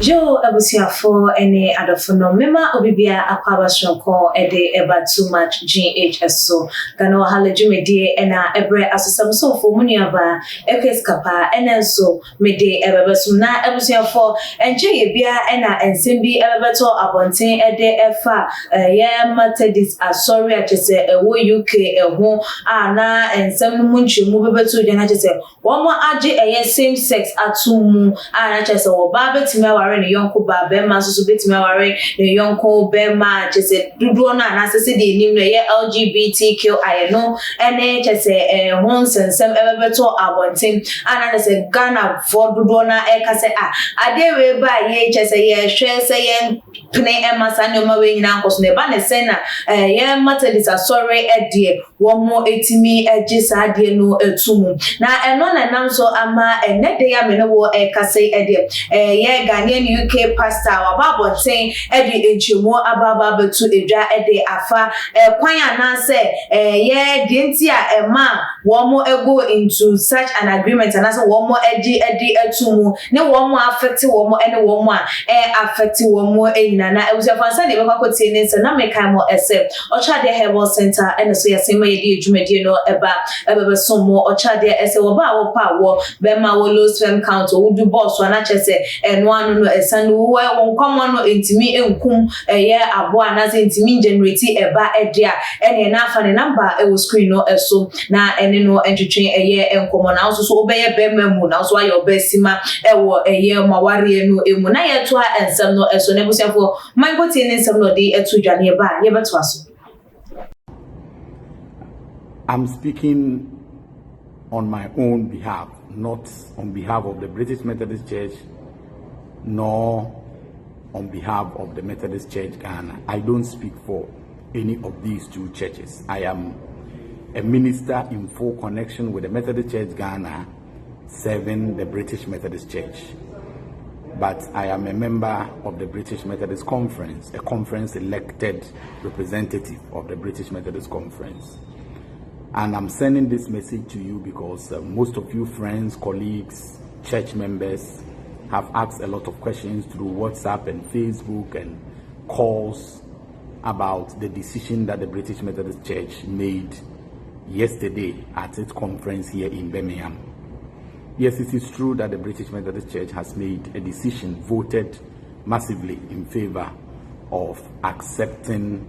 Joe Abusiafo any adofono mema obibia akwabasronko ede eba too much GHSO gano halejumedie ena ebre asosamso fo muniaba ekeskapa enenso mede ebebesum na abusiafo enje yebia ena ensembi ebebeto abonten ede efa ye Methodist asori achese ewo UK eho ana ensem mu nchemu bebeto de na achese womo age eye same sex atumu ana achese wo ba betime ne yonko ba bema so betime aware ne yonko bema chese duduo na na sese de nim no ye LGBTQI no ene chese hon sensem ebebeto abonten ana chese Ghana for duduo na ekase ade we ba ye chese ye hwe se ye pene emasa ne ma we nyina nkoso ne ba ne sena ye Methodist asori edie wo mo etimi ejisa ade no etumu na eno na nam so ama enede ya me no wo ekase edie ye Ghanaian UK pastor wababo ten edi enchemo ababa betu edwa ede afa kwan anase ye dientia ema womo ego into such an agreement anase womo edi etumu ne womo affect womo ene womo affect womo enina na ebusiafansa de bekwakotie ne nse na mekan mo ese ochade herbal center ene so yasema yedi edwumedie no ebebe somo ochade ese wo ba wo pa wo bema wo low sperm count wo du boss wana chese eno anu no esanu wo won no entimi enkum ye abo anaze entimi generate eba edia ene na afa ne number e wo screen no eso na ene no entwetwe eye enkomo na so obeye bema mu na so aye obesima ewo eye maware no emu na ye to ensem no eso ne busiafo man go tie ne ensem no de etu dwane ye ba ye beto aso. I'm speaking on my own behalf, not on behalf of the British Methodist Church nor on behalf of the Methodist Church Ghana. I don't speak for any of these two churches. I am a minister in full connection with the Methodist Church Ghana, serving the British Methodist Church. But I am a member of the British Methodist Conference, a conference elected representative of the British Methodist Conference. And I'm sending this message to you because most of you friends, colleagues, church members have asked a lot of questions through WhatsApp and Facebook and calls about the decision that the British Methodist Church made yesterday at its conference here in Birmingham. Yes, it is true that the British Methodist Church has made a decision, voted massively in favor of accepting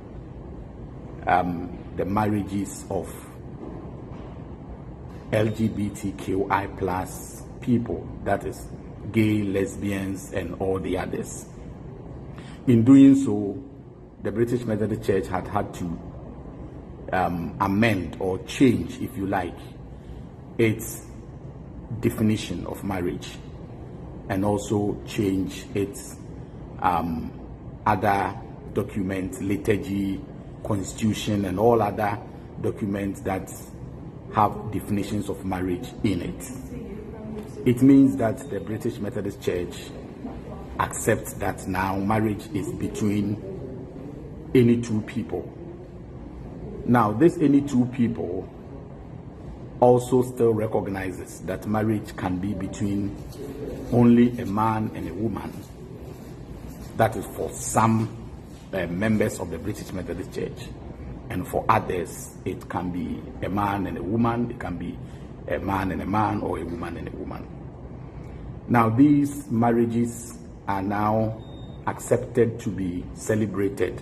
the marriages of LGBTQI plus people, that is gay, lesbians, and all the others. In doing so, the British Methodist Church had to amend or change, if you like, its definition of marriage, and also change its other documents, liturgy, constitution, and all other documents that have definitions of marriage in it. It means that the British Methodist Church accepts that now marriage is between any two people. Now, this any two people also still recognizes that marriage can be between only a man and a woman. That is for some members of the British Methodist Church. And for others, it can be a man and a woman, it can be a man and a man, or a woman and a woman. Now, these marriages are now accepted to be celebrated,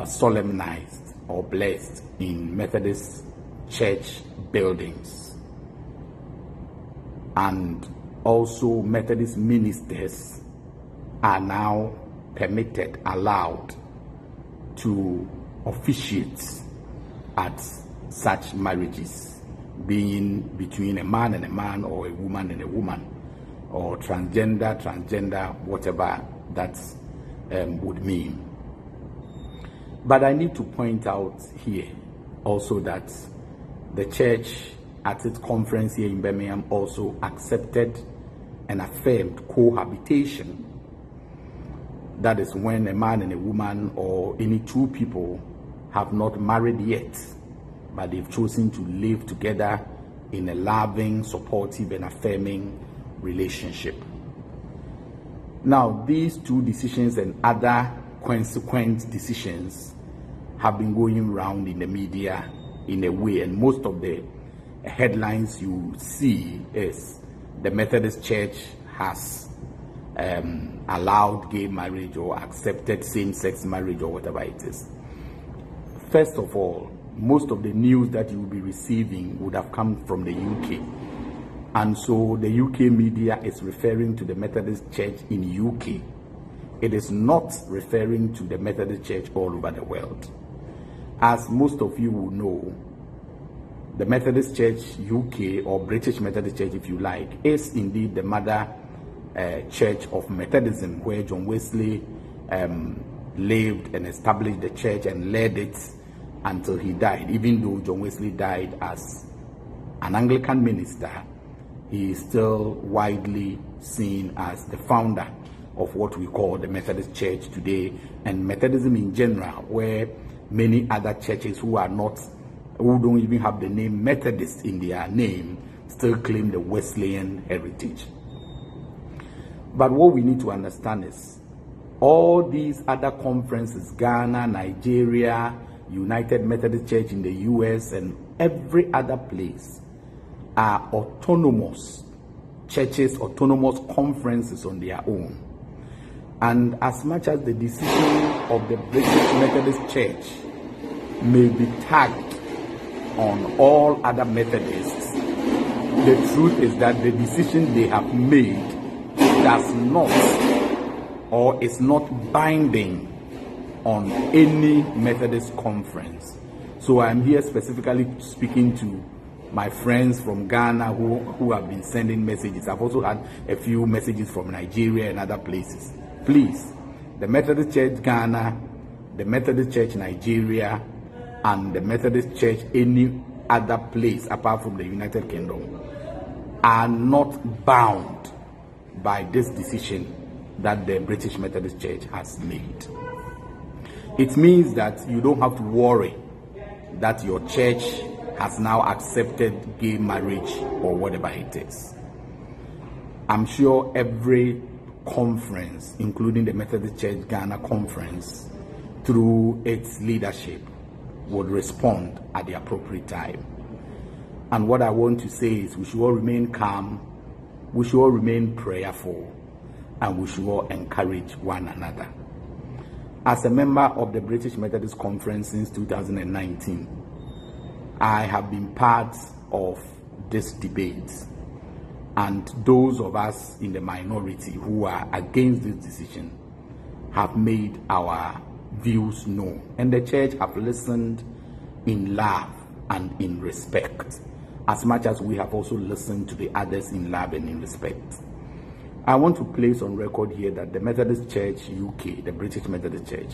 solemnized, or blessed in Methodist church buildings. And also, Methodist ministers are now permitted, allowed to officiate at such marriages, being between a man and a man, or a woman and a woman, or transgender, whatever that would mean. But I need to point out here also that the church at its conference here in Birmingham also accepted and affirmed cohabitation. That is when a man and a woman, or any two people, have not married yet, but they've chosen to live together in a loving, supportive, and affirming relationship. Now, these two decisions and other consequent decisions have been going around in the media in a way, and most of the headlines you see is the Methodist Church has allowed gay marriage or accepted same-sex marriage or whatever it is. First of all, most of the news that you will be receiving would have come from the UK. And so the UK media is referring to the Methodist Church in UK. It is not referring to the Methodist Church all over the world. As most of you will know, the Methodist Church UK, or British Methodist Church if you like, is indeed the mother church of Methodism, where John Wesley lived and established the church and led it until he died. Even though John Wesley died as an Anglican minister, he is still widely seen as the founder of what we call the Methodist Church today, and Methodism in general, where many other churches who don't even have the name Methodist in their name still claim the Wesleyan heritage. But what we need to understand is all these other conferences, Ghana, Nigeria, United Methodist Church in the US, and every other place, are autonomous churches, autonomous conferences on their own. And as much as the decision of the British Methodist Church may be tagged on all other Methodists, the truth is that the decision they have made does not, or is not binding on any Methodist conference. So I'm here specifically speaking to my friends from Ghana who have been sending messages. I've also had a few messages from Nigeria and other places. Please, the Methodist Church Ghana, the Methodist Church Nigeria, and the Methodist Church any other place apart from the United Kingdom are not bound by this decision that the British Methodist Church has made. It means that you don't have to worry that your church has now accepted gay marriage or whatever it is. I'm sure every conference, including the Methodist Church Ghana conference, through its leadership, would respond at the appropriate time. And what I want to say is we should all remain calm, we should all remain prayerful, and we should all encourage one another. As a member of the British Methodist Conference since 2019, I have been part of this debate, and those of us in the minority who are against this decision have made our views known, and the church have listened in love and in respect, as much as we have also listened to the others in love and in respect. I want to place on record here that the Methodist Church UK, the British Methodist Church,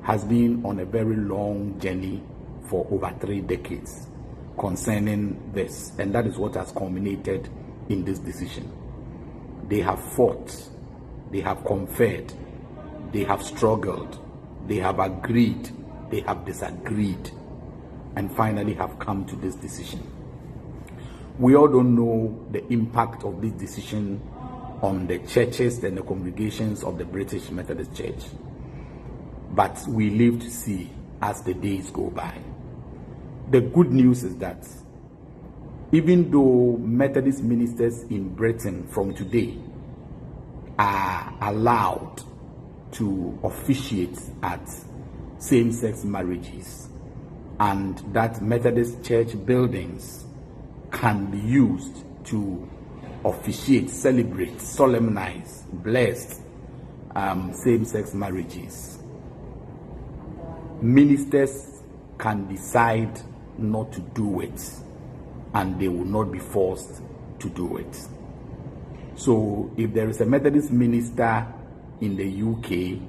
has been on a very long journey for over 3 decades concerning this, and that is what has culminated in this decision. They have fought, they have conferred, they have struggled, they have agreed, they have disagreed, and finally have come to this decision. We all don't know the impact of this decision on the churches and the congregations of the British Methodist Church, but we live to see as the days go by. The good news is that even though Methodist ministers in Britain from today are allowed to officiate at same-sex marriages, and that Methodist church buildings can be used to officiate, celebrate, solemnize, bless same-sex marriages, ministers can decide not to do it, and they will not be forced to do it. So if there is a Methodist minister in the UK,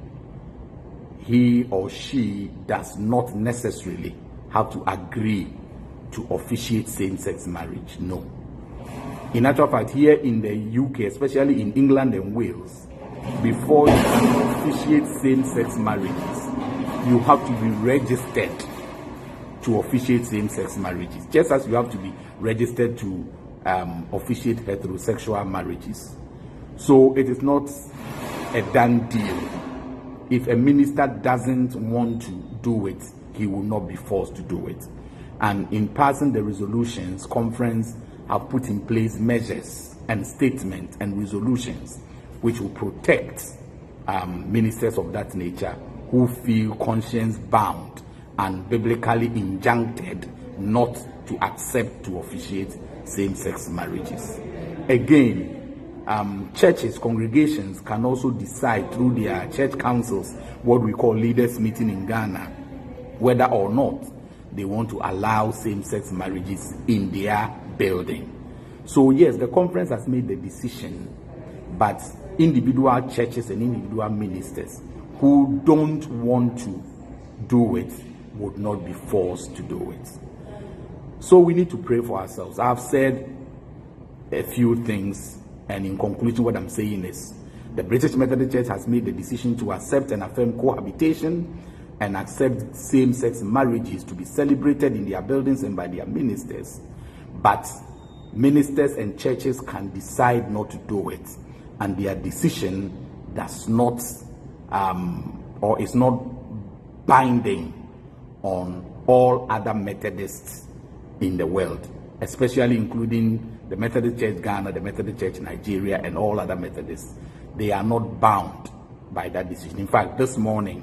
he or she does not necessarily have to agree to officiate same-sex marriage. No. In actual fact, here in the UK, especially in England and Wales, before you can officiate same-sex marriages, you have to be registered to officiate same-sex marriages, just as you have to be registered to officiate heterosexual marriages. So it is not a done deal. If a minister doesn't want to do it, he will not be forced to do it. And in passing the resolutions, conference have put in place measures and statements and resolutions which will protect ministers of that nature who feel conscience bound and biblically injuncted not to accept to officiate same-sex marriages. Again, churches, congregations can also decide through their church councils, what we call leaders meeting in Ghana, whether or not they want to allow same-sex marriages in their building. So yes, the conference has made the decision, but individual churches and individual ministers who don't want to do it would not be forced to do it. So we need to pray for ourselves. I've said a few things, and in conclusion, what I'm saying is the British Methodist Church has made the decision to accept and affirm cohabitation and accept same-sex marriages to be celebrated in their buildings and by their ministers. But ministers and churches can decide not to do it, and their decision does not or is not binding on all other Methodists in the world, especially including the Methodist Church Ghana, the Methodist Church Nigeria, and all other Methodists. They are not bound by that decision. In fact, this morning,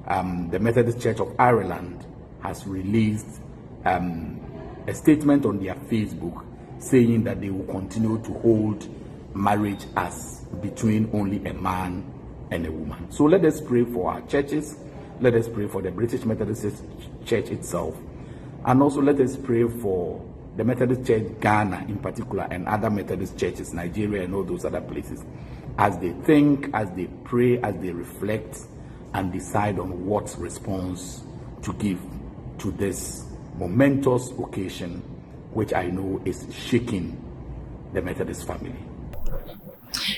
the Methodist Church of Ireland has released a statement on their Facebook saying that they will continue to hold marriage as between only a man and a woman. So let us pray for our churches. Let us pray for the British Methodist Church itself. And also let us pray for the Methodist Church Ghana in particular, and other Methodist churches, Nigeria and all those other places, as they think, as they pray, as they reflect and decide on what response to give to this momentous occasion, which I know is shaking the Methodist family.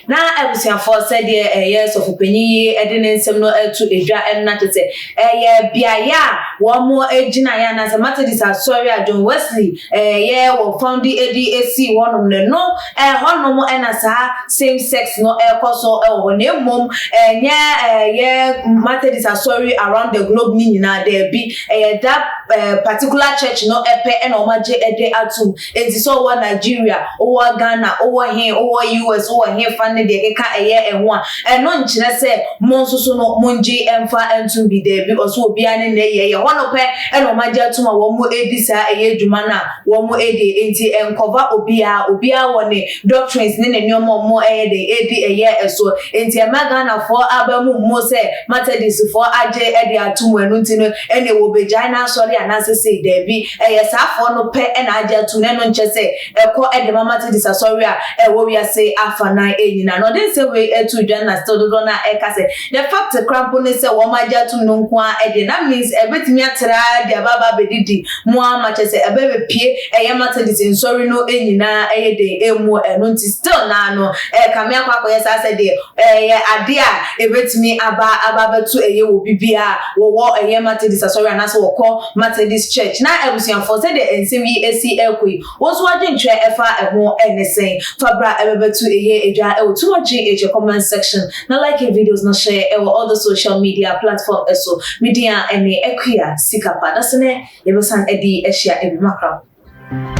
Na abusiafo said years of opinion nsem no to edwa na to say biaya wo mo ejina ya na Methodist asori John Wesley wo found the ADAC wonom ne no honom na sa same sex no koso wo ne mom ye Methodist asori around the globe ni nyina there be that particular church no epe na omaje ede atum enti so wo Nigeria wo Ghana wo here wo US wo here fan de ka eye ehwo a no nkyere se monsoso no monje emfa entum bi de bi oso obia ne ne ye hono pe e no maje atuma wo mu edisa eye dwuma na wo mu ede enti enkova obia wone doctrines ne ne nyomo mo eye de edi eye eso enti emaga na fo abamu mo se Methodist fo aje ede atum enu ntino ene wo beja na sori anase se de bi eye safo no pe e na aje atum ne no nche se ekọ ede Methodist asori a wo wi ase afa na na no den say we to journalist to do na say the fact crampo ne say wo maja to no nko a that means ebetimi atra de baba bedidi mo amache say ebebe pie Methodist in sorry no enyina de emu eno nti still na no kame akwa yes say de ade a ebetimi aba betu wo bibia wo Methodist sorry na so wo call Methodist church na ebusianfo say de ensemi esi ekoi wo so agentwe efa eho enesen fabra ebebetu edwa too much GH comment section. Now like your videos, now share all the social media platforms. So media any equia sikapa. That's ne. Yebesan edi eshia ebi makram.